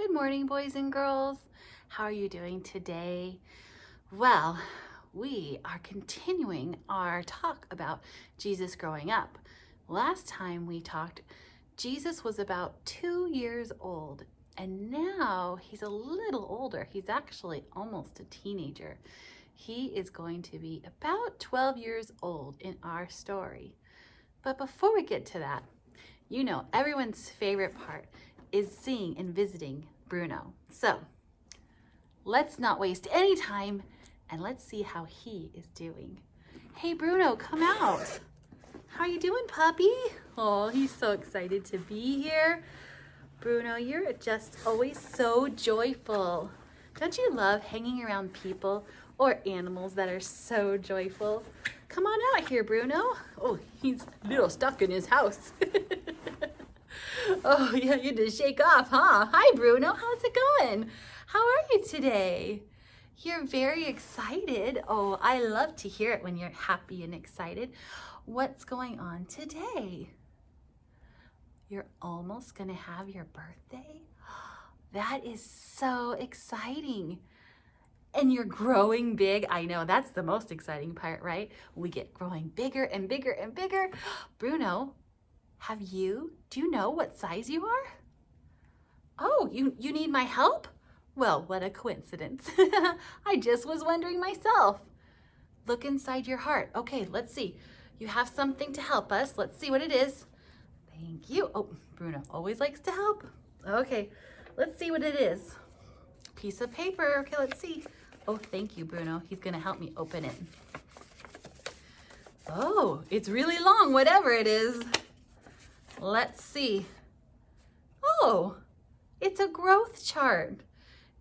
Good morning, boys and girls. How are you doing today? Well, we are continuing our talk about Jesus growing up. Last time we talked, Jesus was about 2 years old, and now he's a little older. He's actually almost a teenager. He is going to be about 12 years old in our story. But before we get to that, you know, everyone's favorite part is seeing and visiting Bruno. So let's not waste any time and let's see how he is doing. Hey, Bruno, come out. How are you doing, puppy? Oh, he's so excited to be here. Bruno, you're just always so joyful. Don't you love hanging around people or animals that are so joyful? Come on out here, Bruno. Oh, he's a little stuck in his house. Oh, yeah, you just shake off, huh? Hi, Bruno. How's it going? How are you today? You're very excited. Oh, I love to hear it when you're happy and excited. What's going on today? You're almost going to have your birthday? That is so exciting. And you're growing big. I know, that's the most exciting part, right? We get growing bigger and bigger and bigger. Bruno, do you know what size you are? Oh, you need my help? Well, what a coincidence. I just was wondering myself. Look inside your heart. Okay, let's see. You have something to help us. Let's see what it is. Thank you. Oh, Bruno always likes to help. Okay, let's see what it is. Piece of paper. Okay, let's see. Oh, thank you, Bruno. He's gonna help me open it. Oh, it's really long, whatever it is. Let's see. Oh, it's a growth chart.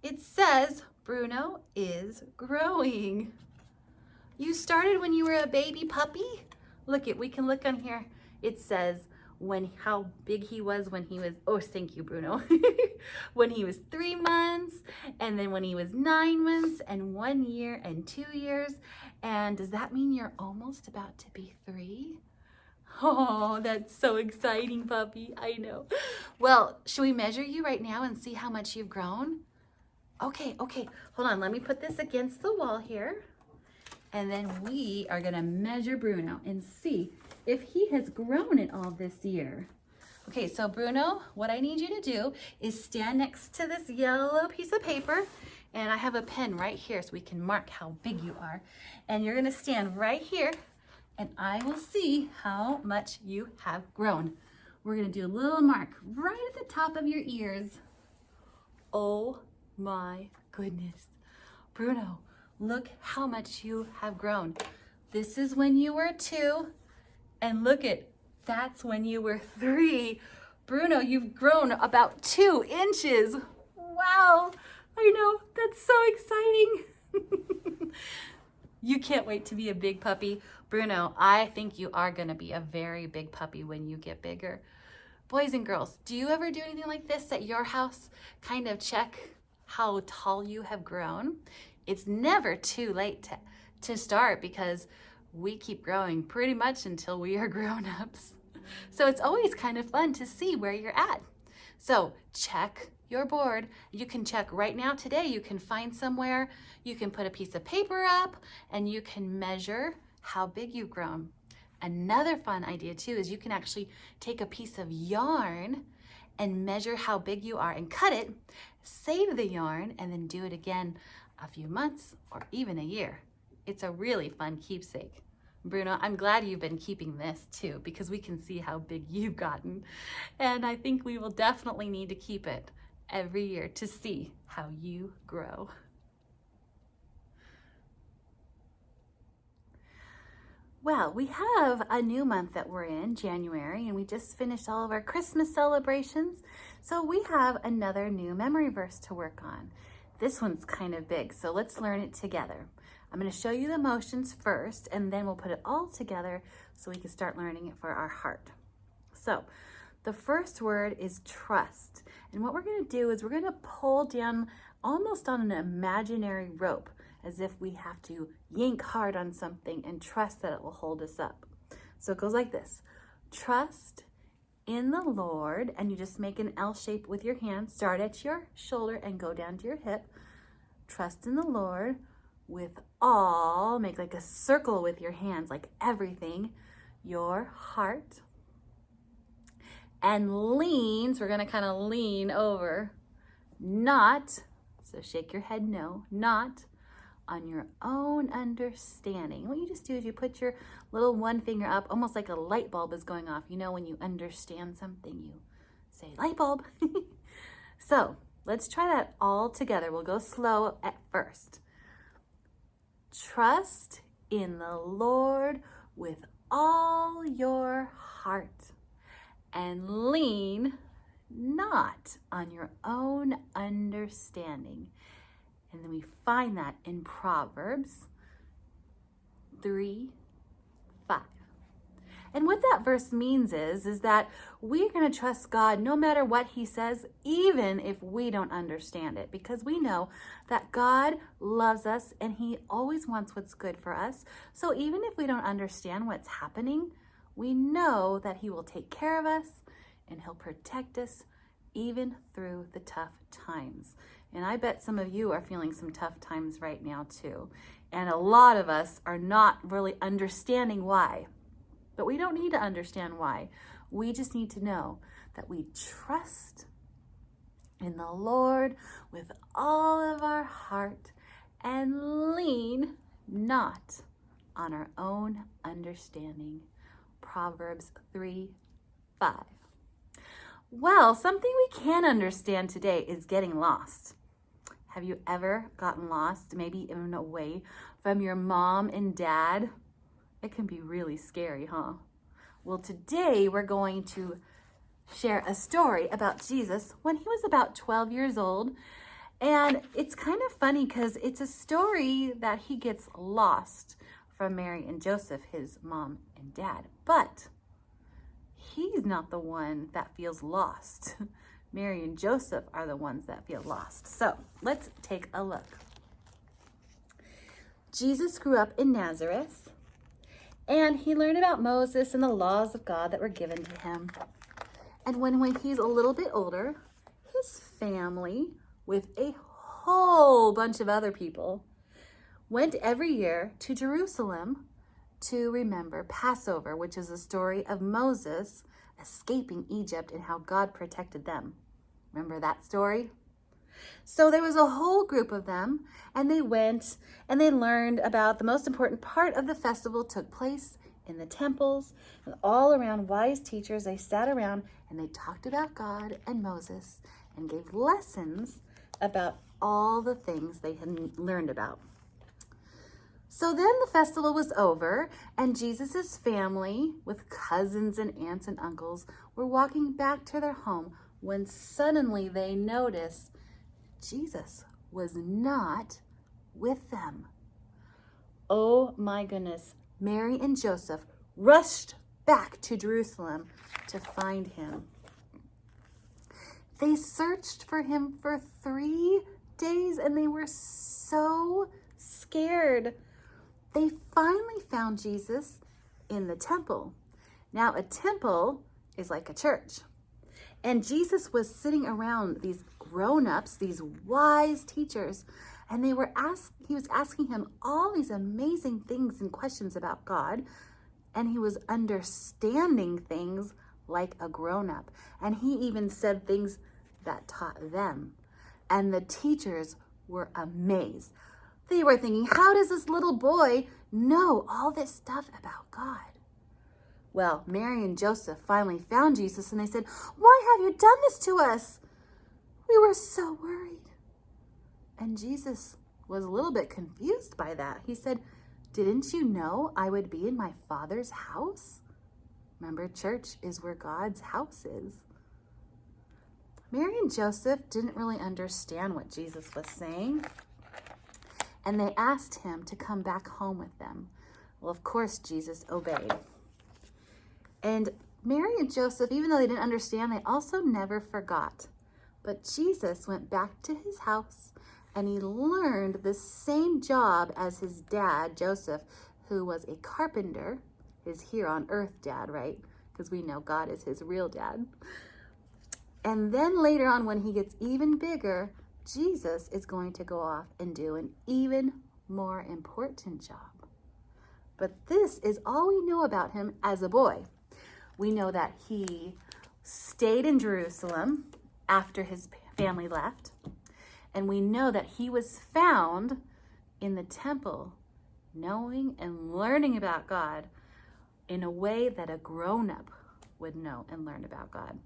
It says Bruno is growing. You started when you were a baby puppy? We can look on here. It says how big he was when he was, oh, thank you, Bruno. When he was 3 months, and then when he was 9 months, and 1 year, and 2 years. And does that mean you're almost about to be 3? Oh, that's so exciting, puppy. I know. Well, should we measure you right now and see how much you've grown? Okay. Hold on. Let me put this against the wall here. And then we are going to measure Bruno and see if he has grown at all this year. Okay, so Bruno, what I need you to do is stand next to this yellow piece of paper. And I have a pen right here so we can mark how big you are. And you're going to stand right here. And I will see how much you have grown. We're gonna do a little mark right at the top of your ears. Oh my goodness. Bruno, look how much you have grown. This is when you were 2, and that's when you were 3. Bruno, you've grown about 2 inches. Wow, I know, that's so exciting. You can't wait to be a big puppy. Bruno, I think you are gonna be a very big puppy when you get bigger. Boys and girls, do you ever do anything like this at your house? Kind of check how tall you have grown? It's never too late to start because we keep growing pretty much until we are grown-ups. So it's always kind of fun to see where you're at. So check your board. You can check right now today. You can find somewhere, you can put a piece of paper up and you can measure how big you've grown. Another fun idea too is you can actually take a piece of yarn and measure how big you are and cut it, save the yarn, and then do it again a few months or even a year. It's a really fun keepsake. Bruno, I'm glad you've been keeping this too because we can see how big you've gotten. And I think we will definitely need to keep it every year to see how you grow. Well, we have a new month that we're in, January, and we just finished all of our Christmas celebrations. So we have another new memory verse to work on. This one's kind of big, so let's learn it together. I'm going to show you the motions first, and then we'll put it all together so we can start learning it for our heart. So the first word is trust. And what we're going to do is we're going to pull down almost on an imaginary rope, as if we have to yank hard on something and trust that it will hold us up. So it goes like this: trust in the Lord, and you just make an L shape with your hand. Start at your shoulder and go down to your hip. Trust in the Lord with all, make like a circle with your hands, like everything, your heart. And lean, so we're gonna kind of lean over, not, so shake your head no, not on your own understanding. What you just do is you put your little one finger up, almost like a light bulb is going off. You know, when you understand something, you say light bulb. So let's try that all together. We'll go slow at first. Trust in the Lord with all your heart and lean not on your own understanding. And then we find that in Proverbs 3:5. And what that verse means is that we're going to trust God no matter what he says, even if we don't understand it, because we know that God loves us and he always wants what's good for us. So even if we don't understand what's happening, we know that he will take care of us and he'll protect us even through the tough times. And I bet some of you are feeling some tough times right now too. And a lot of us are not really understanding why. But we don't need to understand why. We just need to know that we trust in the Lord with all of our heart and lean not on our own understanding. Proverbs 3:5. Well, something we can understand today is getting lost. Have you ever gotten lost, maybe even away from your mom and dad? It can be really scary, huh? Well, today we're going to share a story about Jesus when he was about 12 years old. And it's kind of funny because it's a story that he gets lost from Mary and Joseph, his mom and dad. But he's not the one that feels lost. Mary and Joseph are the ones that feel lost. So let's take a look. Jesus grew up in Nazareth, and he learned about Moses and the laws of God that were given to him. And when he's a little bit older, his family, with a whole bunch of other people, went every year to Jerusalem to remember Passover, which is a story of Moses escaping Egypt and how God protected them. Remember that story? So there was a whole group of them, and they went and they learned about the most important part of the festival took place in the temples, and all around wise teachers, they sat around and they talked about God and Moses and gave lessons about all the things they had learned about. So then the festival was over, and Jesus's family, with cousins and aunts and uncles, were walking back to their home when suddenly they noticed Jesus was not with them. Oh my goodness. Mary and Joseph rushed back to Jerusalem to find him. They searched for him for 3 days, and they were so scared. They finally found Jesus in the temple. Now, a temple is like a church. And Jesus was sitting around these grown-ups, these wise teachers, and he was asking him all these amazing things and questions about God, and he was understanding things like a grown-up. And he even said things that taught them. And the teachers were amazed. They were thinking, how does this little boy know all this stuff about God? Well, Mary and Joseph finally found Jesus, and they said, why have you done this to us? We were so worried. And Jesus was a little bit confused by that. He said, didn't you know I would be in my Father's house? Remember, church is where God's house is. Mary and Joseph didn't really understand what Jesus was saying, and they asked him to come back home with them. Well, of course, Jesus obeyed. And Mary and Joseph, even though they didn't understand, they also never forgot. But Jesus went back to his house, and he learned the same job as his dad, Joseph, who was a carpenter, his here on earth dad, right? because we know God is his real dad. And then later on, when he gets even bigger, Jesus is going to go off and do an even more important job. But this is all we know about him as a boy. We know that he stayed in Jerusalem after his family left. And we know that he was found in the temple, knowing and learning about God in a way that a grown-up would know and learn about God.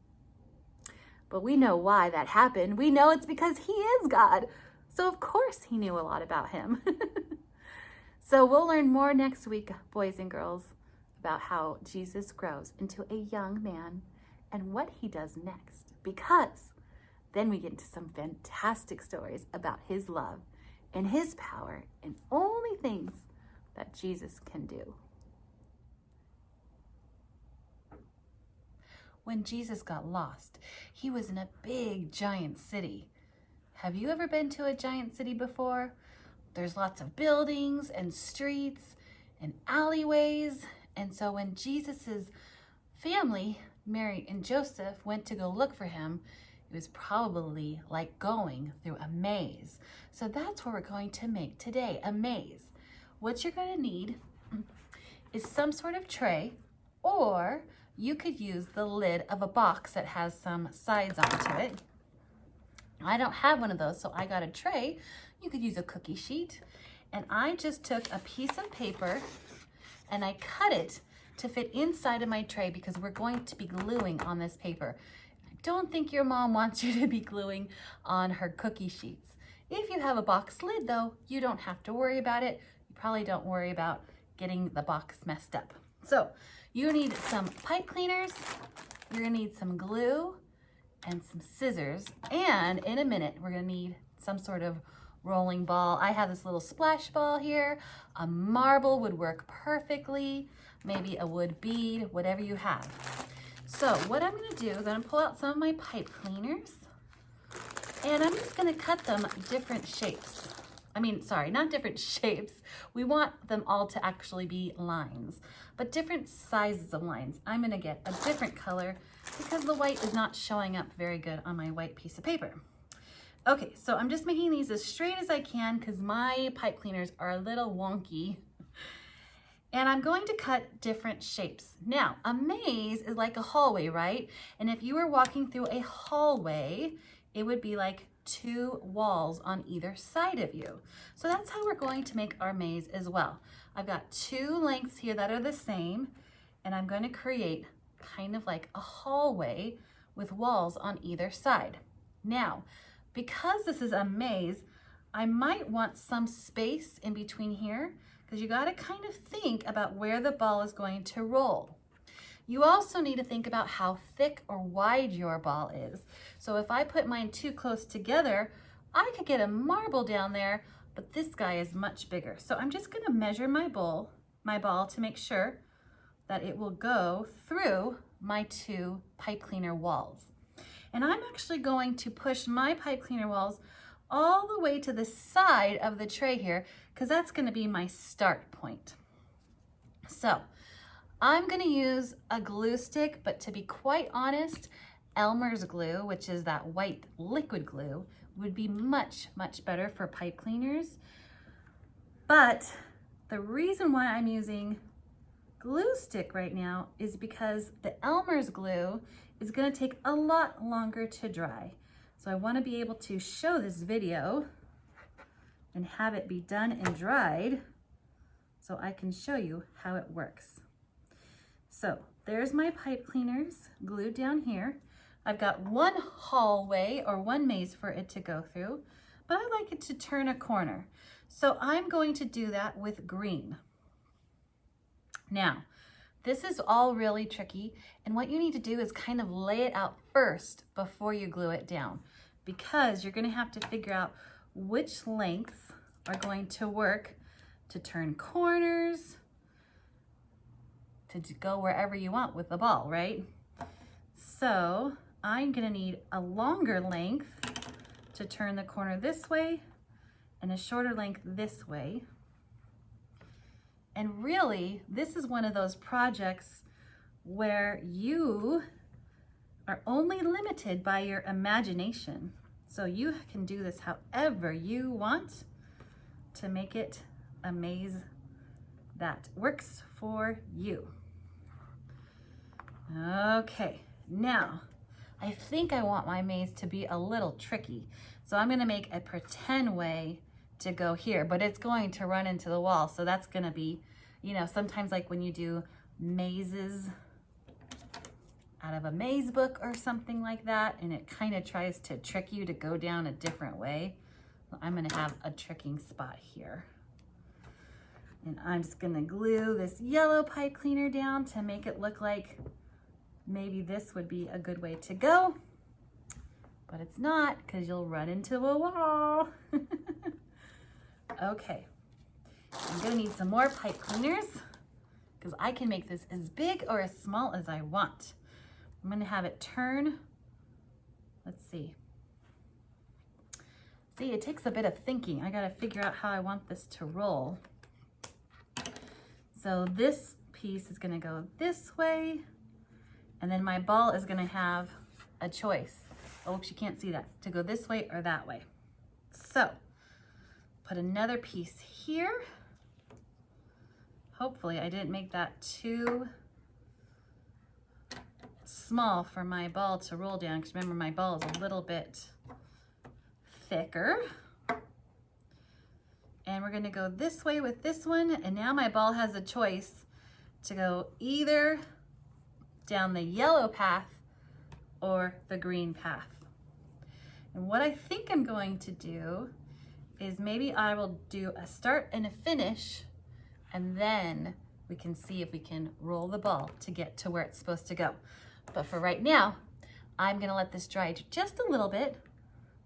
But we know why that happened. We know it's because he is God. So of course he knew a lot about him. So we'll learn more next week, boys and girls, about how Jesus grows into a young man and what he does next. Because then we get into some fantastic stories about his love and his power and only things that Jesus can do. When Jesus got lost, he was in a big, giant city. Have you ever been to a giant city before? There's lots of buildings and streets and alleyways. And so when Jesus's family, Mary and Joseph, went to go look for him, it was probably like going through a maze. So that's what we're going to make today, a maze. What you're going to need is some sort of tray, or you could use the lid of a box that has some sides onto it. I don't have one of those, so I got a tray. You could use a cookie sheet. And I just took a piece of paper and I cut it to fit inside of my tray because we're going to be gluing on this paper. I don't think your mom wants you to be gluing on her cookie sheets. If you have a box lid though, you don't have to worry about it. You probably don't worry about getting the box messed up. So you need some pipe cleaners, you're gonna need some glue and some scissors, and in a minute we're gonna need some sort of rolling ball. I have this little splash ball here. A marble would work perfectly, maybe a wood bead, whatever you have. So what I'm gonna do is I'm gonna pull out some of my pipe cleaners and I'm just gonna cut them different shapes. Sorry, not different shapes. We want them all to actually be lines, but different sizes of lines. I'm gonna get a different color because the white is not showing up very good on my white piece of paper. Okay, so I'm just making these as straight as I can because my pipe cleaners are a little wonky. And I'm going to cut different shapes. Now, a maze is like a hallway, right? And if you were walking through a hallway, it would be like 2 walls on either side of you. So that's how we're going to make our maze as well. I've got 2 lengths here that are the same, and I'm going to create kind of like a hallway with walls on either side. Now, because this is a maze, I might want some space in between here because you got to kind of think about where the ball is going to roll. You also need to think about how thick or wide your ball is. So if I put mine too close together, I could get a marble down there, but this guy is much bigger. So I'm just going to measure my ball to make sure that it will go through my 2 pipe cleaner walls. And I'm actually going to push my pipe cleaner walls all the way to the side of the tray here because that's going to be my start point. So I'm going to use a glue stick, but to be quite honest, Elmer's glue, which is that white liquid glue, would be much, much better for pipe cleaners. But the reason why I'm using glue stick right now is because the Elmer's glue is going to take a lot longer to dry. So I want to be able to show this video and have it be done and dried so I can show you how it works. So there's my pipe cleaners glued down here. I've got one hallway or one maze for it to go through, but I like it to turn a corner. So I'm going to do that with green. Now, this is all really tricky, and what you need to do is kind of lay it out first before you glue it down, because you're going to have to figure out which lengths are going to work to turn corners, to go wherever you want with the ball, right? So I'm going to need a longer length to turn the corner this way and a shorter length this way. And really, this is one of those projects where you are only limited by your imagination. So you can do this however you want to make it a maze that works for you. Okay, now I think I want my maze to be a little tricky. So I'm gonna make a pretend way to go here, but it's going to run into the wall. So that's gonna be, you know, sometimes like when you do mazes out of a maze book or something like that, and it kind of tries to trick you to go down a different way. So I'm gonna have a tricking spot here. And I'm just gonna glue this yellow pipe cleaner down to make it look like maybe this would be a good way to go, but it's not, because you'll run into a wall. Okay, I'm gonna need some more pipe cleaners because I can make this as big or as small as I want. I'm gonna have it turn, let's see. See, it takes a bit of thinking. I gotta figure out how I want this to roll. So this piece is gonna go this way, and then my ball is gonna have a choice. Oh, you can't see that, to go this way or that way. So, put another piece here. Hopefully I didn't make that too small for my ball to roll down, because remember my ball is a little bit thicker. And we're gonna go this way with this one, and now my ball has a choice to go either down the yellow path or the green path. And what I think I'm going to do is maybe I will do a start and a finish, and then we can see if we can roll the ball to get to where it's supposed to go. But for right now, I'm gonna let this dry just a little bit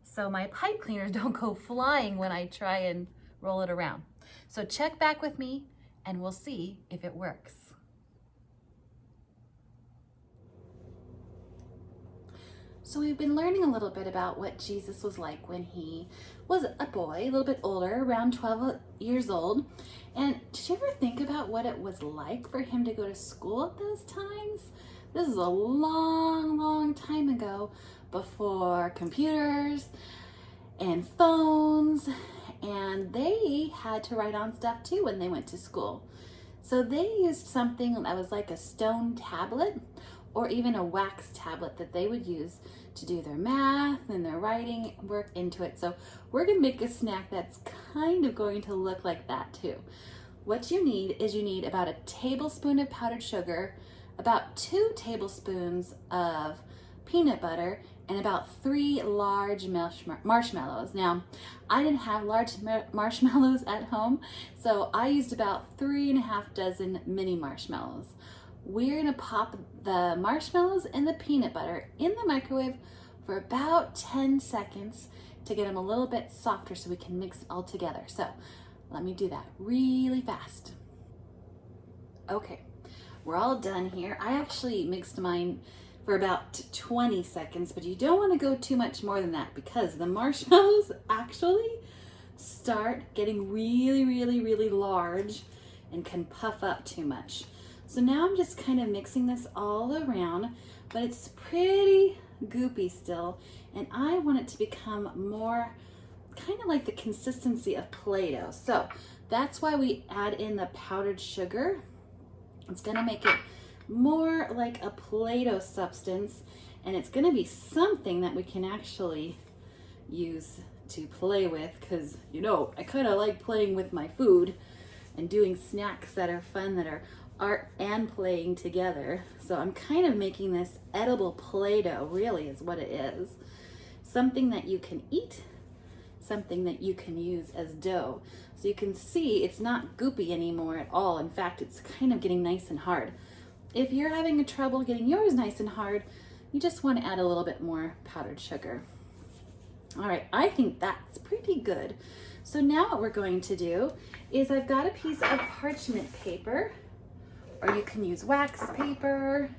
so my pipe cleaners don't go flying when I try and roll it around. So check back with me and we'll see if it works. So we've been learning a little bit about what Jesus was like when he was a boy, a little bit older, around 12 years old. And did you ever think about what it was like for him to go to school at those times? This is a long, long time ago, before computers and phones, and they had to write on stuff too when they went to school. So they used something that was like a stone tablet or even a wax tablet that they would use to do their math and their writing work into it. So we're gonna make a snack that's kind of going to look like that too. What you need is you need about a tablespoon of powdered sugar, about 2 tablespoons of peanut butter, and about 3 large marshmallows. Now, I didn't have large marshmallows at home, so I used about 3½ dozen mini marshmallows. We're gonna pop the marshmallows and the peanut butter in the microwave for about 10 seconds to get them a little bit softer so we can mix it all together. So let me do that really fast. Okay, we're all done here. I actually mixed mine for about 20 seconds, but you don't want to go too much more than that because the marshmallows actually start getting really, really, really large and can puff up too much. So now I'm just kind of mixing this all around, but it's pretty goopy still, and I want it to become more kind of like the consistency of Play-Doh. So that's why we add in the powdered sugar. It's gonna make it more like a Play-Doh substance, and it's gonna be something that we can actually use to play with, because you know I kind of like playing with my food and doing snacks that are fun, that are art and playing together. So I'm kind of making this edible Play-Doh, really is what it is. Something that you can eat, something that you can use as dough. So you can see it's not goopy anymore at all. In fact, it's kind of getting nice and hard. If you're having trouble getting yours nice and hard, you just want to add a little bit more powdered sugar. All right, I think that's pretty good. So now what we're going to do is I've got a piece of parchment paper, or you can use wax paper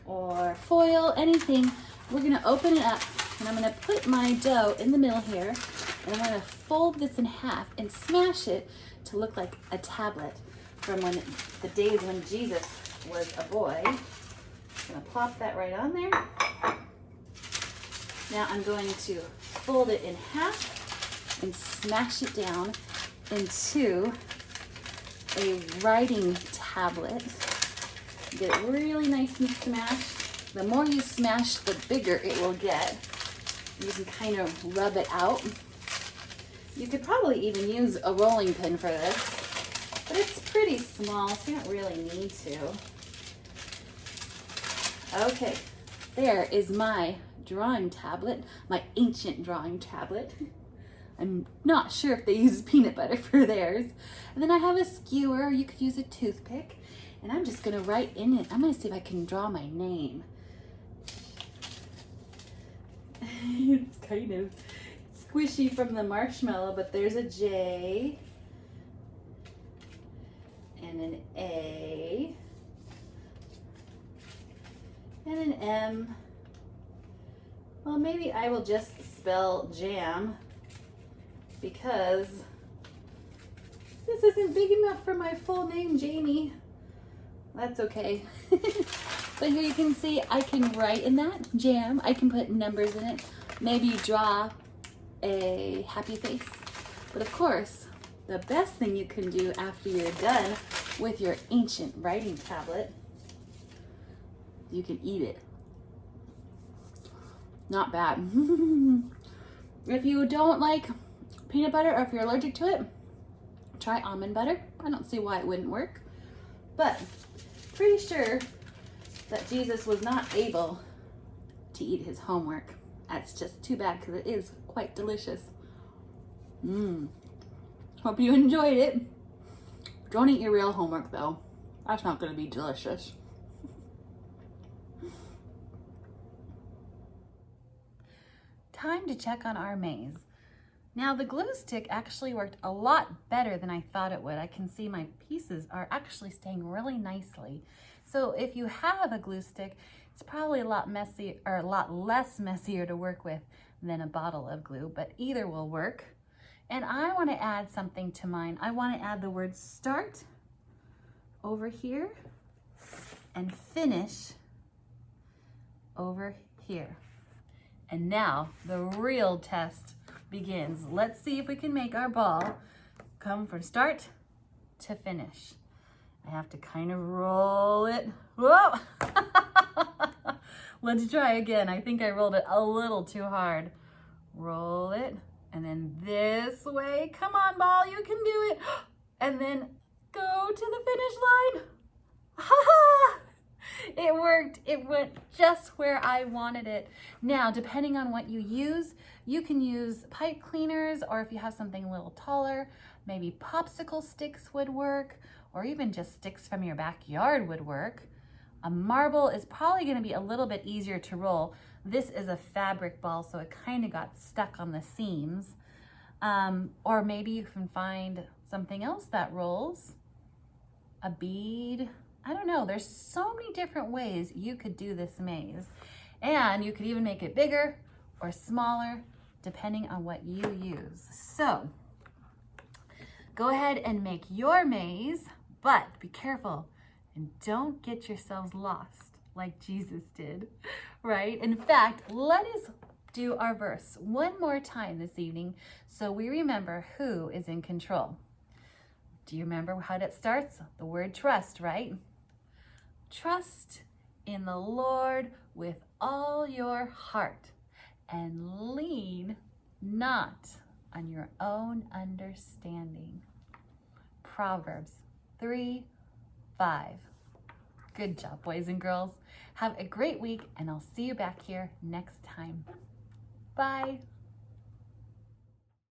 or foil, anything. We're gonna open it up, and I'm gonna put my dough in the middle here, and I'm gonna fold this in half and smash it to look like a tablet from the days when Jesus was a boy. I'm gonna plop that right on there. Now I'm going to fold it in half and smash it down into a writing tablet. Get it really nice and smashed. The more you smash, the bigger it will get. You can kind of rub it out. You could probably even use a rolling pin for this, but it's pretty small, so you don't really need to. Okay, there is my drawing tablet, my ancient drawing tablet. I'm not sure if they use peanut butter for theirs. And then I have a skewer. You could use a toothpick. And I'm just gonna write in it. I'm gonna see if I can draw my name. It's kind of squishy from the marshmallow, but there's a J and an A and an M. Well, maybe I will just spell jam because this isn't big enough for my full name, Jamie. That's okay. But here you can see I can write in that jam. I can put numbers in it. Maybe draw a happy face. But of course, the best thing you can do after you're done with your ancient writing tablet, you can eat it. Not bad. If you don't like peanut butter or if you're allergic to it, try almond butter. I don't see why it wouldn't work. But pretty sure that Jesus was not able to eat his homework. That's just too bad because it is quite delicious. Hope you enjoyed it. Don't eat your real homework though. That's not going to be delicious. Time to check on our maze. Now the glue stick actually worked a lot better than I thought it would. I can see my pieces are actually staying really nicely. So if you have a glue stick, it's probably a lot messy or a lot less messier to work with than a bottle of glue, but either will work. And I want to add something to mine. I want to add the word start over here and finish over here. And now the real test begins. Let's see if we can make our ball come from start to finish. I have to kind of roll it. Whoa! Let's try again. I think I rolled it a little too hard. Roll it, and then this way. Come on, ball, you can do it. And then go to the finish line. Ha ha! It worked. It went just where I wanted it. Now, depending on what you use, you can use pipe cleaners, or if you have something a little taller, maybe popsicle sticks would work, or even just sticks from your backyard would work. A marble is probably going to be a little bit easier to roll. This is a fabric ball, so it kind of got stuck on the seams. Or maybe you can find something else that rolls. A bead. I don't know. There's so many different ways you could do this maze. And you could even make it bigger or smaller, depending on what you use. So go ahead and make your maze, but be careful and don't get yourselves lost like Jesus did, right? In fact, let us do our verse one more time this evening so we remember who is in control. Do you remember how it starts? The word trust, right? Trust in the Lord with all your heart and lean not on your own understanding. Proverbs 3:5. Good job, boys and girls. Have a great week, and I'll see you back here next time. Bye.